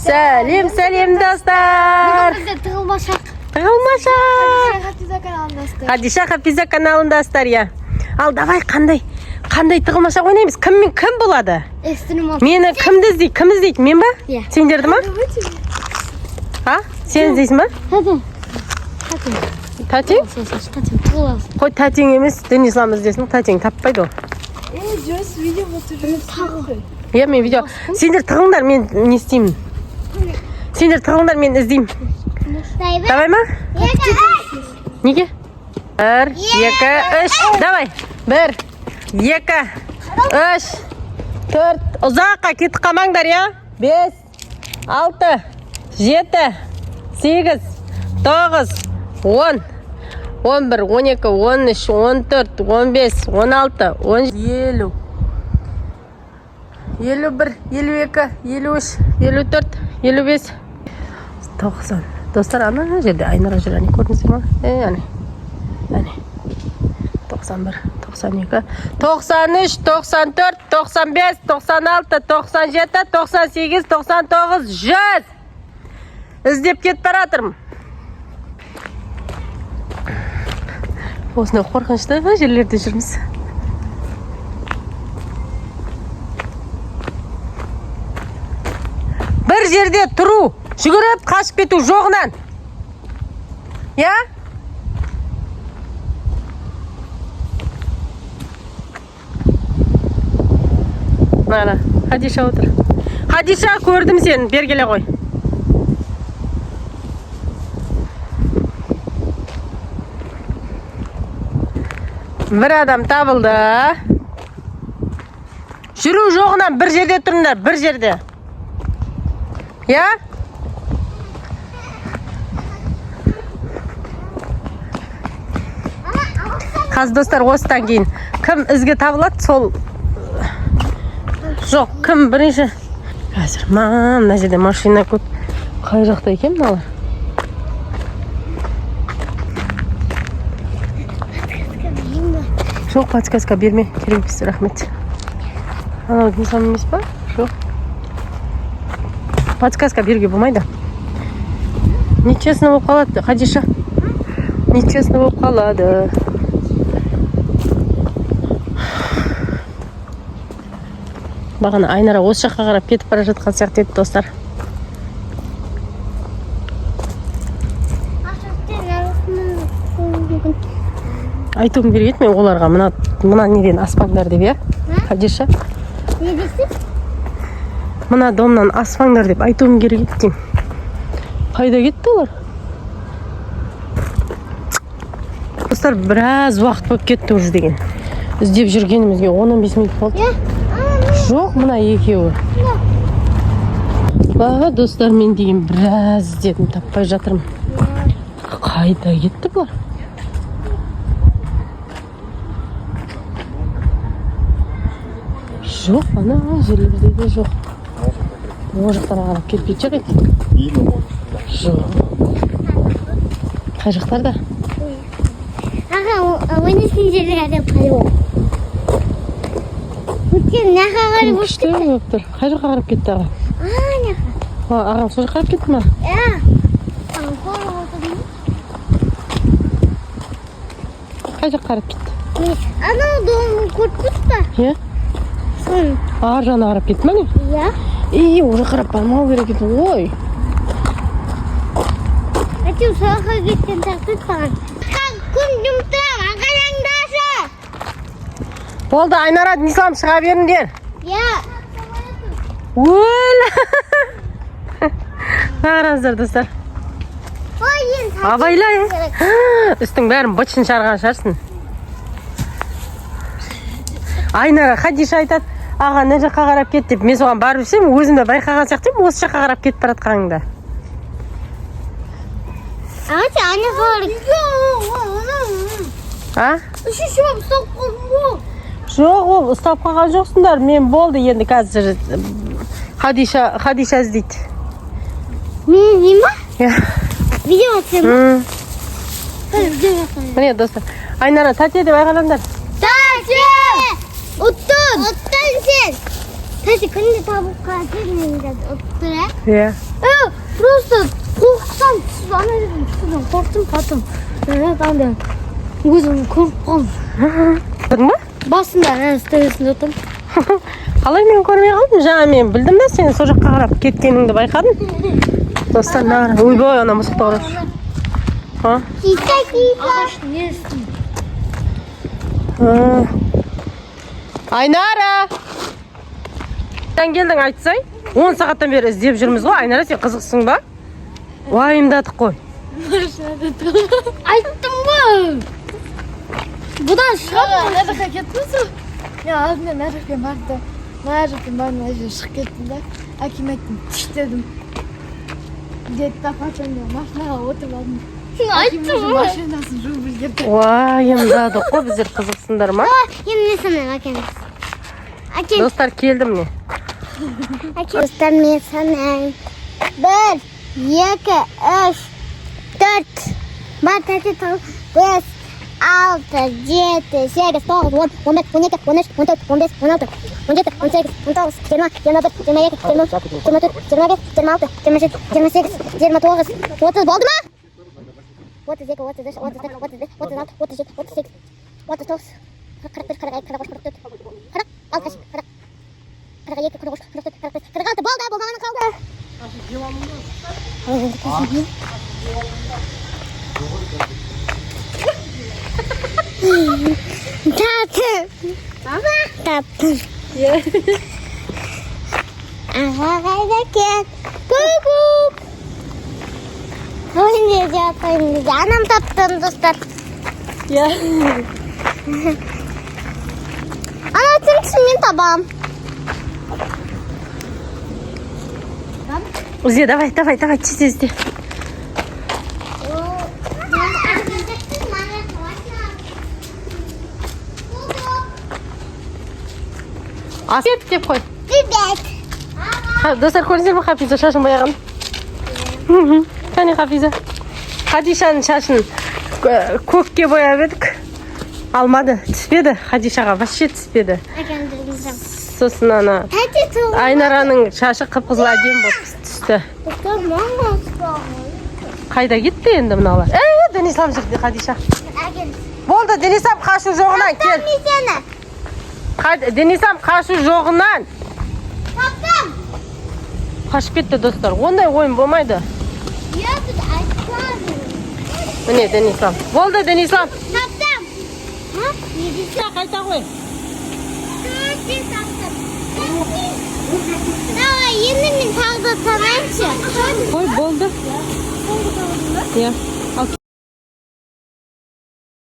Сәлем достар. Тығылмаша. Хадиша Хафиза каналындастар я. Ал давай қандай тығылмаша ойнаймыз. Кім болады? Мені кімді іздейді? Мен ба? Сендерді ма? Сен іздейсің ба? Татең? Қой татең емес, дін ислам іздесің, татең таппайды ол. Жос видео отырып. Я мен видео. Сендер тығыңдар, мен не істеймін? Сендер тығыңдар, мен іздеймін. Давай ма? Неге? 1, 2, 3. Давай. 1, 2, 3, 4. Ұзаққа кетіп қалмаңдар, я? 5, 6, 7, 8, 9, 10, 11, 12, 13, 14, 15, 16, 17, 50, 51, 52, 54, 55, 90. Достар, ана жерде Айнара жүр, әне көрдіңіздер ма? Әне. 91, 92, 93, 94, 95, 96, 97, 98, 99, 100. Іздеп кетіп баратырмын. Осындай қорқынышты жерлерде жүрміз. Бір жерде тұру, жүгіріп қашып кету жоғынан. Я? Мана, Хадиша отыр. Хадиша, көрдім сені, бергеле қой. Бір адам табылды. Жүру жоғынан бір жерде тұрыңдар, бір жерде. Я? Қаз достар, осыдан кейін кім ізге табылады, сол жоқ, кім бірінші. Қазір мына жерде машина көп. Қай жақта екен мыналар? Жоқ, подсказка берме, керек емес, рахмет. Анау нысан емес па? Жоқ. Подсказка беруге болмайды. Нечестно болып қалады, Хадиша. Нечестно болып қалады. Бағана Айнара осы жаққа қарап кетіп бара жатқан сияқты еді, достар. Айтуым керек еді мен оларға мына неден аспаңдар деп, я? Хадиша? Не дейсің? Мына домнан аспаңдар деп айтуым керек еді дейм. Қайда кетті олар? Достар, біраз уақыт болып кетті уже деген. Іздеп жүргенімізге 10-15 минут болды. Жоқ, мына екеуі. Баға, достар, мен деген біраз іздедім, таппай жатырмын. Қайда кетті бұлар? Жоқ, ана жерлерде де жоқ. О жақтарға қарап кетпейді екен. Жоқ. Қай жақтарда? Аға, ойнесін жерлерде қалып. Өткен наға қарап өшті? Қай жаққа қарап кетті аға? Ағам сол жаққа қарап кетті ма? Қай жаққа қарап кетті? Анау доңын көріп па? Ар жағына қарап кетті ма не? Иә. Уже қарап бармау керек еді, ой. Әтеу сағаға кеткен тақсыз саған. Күн жұмтырам, ағалаңдашы. Болды, Айнара, Ислам шыға беріңдер. Иә. Өл! Қараңыздар, достар. Абайлай. Үстің бәрін бұтшын шарған шарсын. Айнара, Хадиша айтады, аға, не жаққа қарап кет деп. Мен соған барып жүрсем, өзімді байқаған сияқтымын, осы жаққа қарап кетіп баратқаныңда. Ағашы, ана қарап. Үшінші болып ұстап қалдым бұл. Жоқ, ол ұстап қалған жоқсыңдар. Мен болды енді қазір Хадиша іздейді. Мен іздейм ба? Иә. Видео атсам ба? Міне, достар. Айнара, тәте деп айғалаңдар. Тәте! Оттан сен! Тәте, күнде табып қалатын енді оттыр, ә? Иә. просто korksam siz ana dedim üstünden korktum patım. Evet anne. Өзім көріп қалдым. Көрдің ба? Басында стресінде отырдым. Қалай мен көрмей қалдым? Жаңа мен білдім да сен сол жаққа қарап кеткеніңді байқадым. Достар, нағара. Ойбай, ана мысықты қарашы. Ha? Ағаштың не істейді? Айнара! Сен келдің айтсай, 10 сағаттан бері іздеп жүрміз ғой. Айнара, сен қызықсың ба? Уайымдадық қой. Айттым ғой. Бұдан шығамын. Мына жаққа кеттіңіз ғой. Мен алдымен мына жаққа барды. Мына жақтан бардым, мына жерге шығып кеттім да. Әкеме айттым, түш дедім. Деді да патшам мен машинаға отырып алдым. Айттым ғой. Машинасын жуып үлгерді. Уайымдадық қой, біздер қызықсыңдар ма? Енді не санайық әкеміз? Достар, келдім не? Достар, мен санайын. 1, 2, 3, 4. Бар, тәте тал. 5, 6, 7, 8, 9, 10, 11, 12, 13, 14, 15, 16, 17, 18, 19, 20, 21, 22, 23, 24, 25, 26, 27, 28, 29, 30 болды ма? 32, 33, 34, 35, 36, 37, 38, 39, 41, 42, 43, 44, 46, 42, 43, 44, 45, 46 болды, болмағаны қалды. Tattım. Tattım. Arkadaşlar. Kukuk. Oynayacağız. Anam tattım dostlar. Ya. Ana tüm tabağım. Узи, давай, чисти. Асет деп қой. Привет. Достар, көрдіңіздер ме Хафиза шашын бояған? Кәне Хафиза. Хадишаның шашын көкке бояп едік. Алмады, түспеді. Хадишаға вообще түспеді. Сосын ана Айнараның шашы қып-қызыл әдемі болып түсті. Қайда кетті енді мыналар? Денислам жүрді Хадиша. Болды, Денислам қашу жоғынан кел. Денислам қашу жоғынан. Таптым. Қашып кетті достар. Ондай ойын болмайды. Міне Денислам. Болды Денислам. Таптым. Қайта қой. Давай, енді мен тағы да санайыншы. Қой, болды. Иә.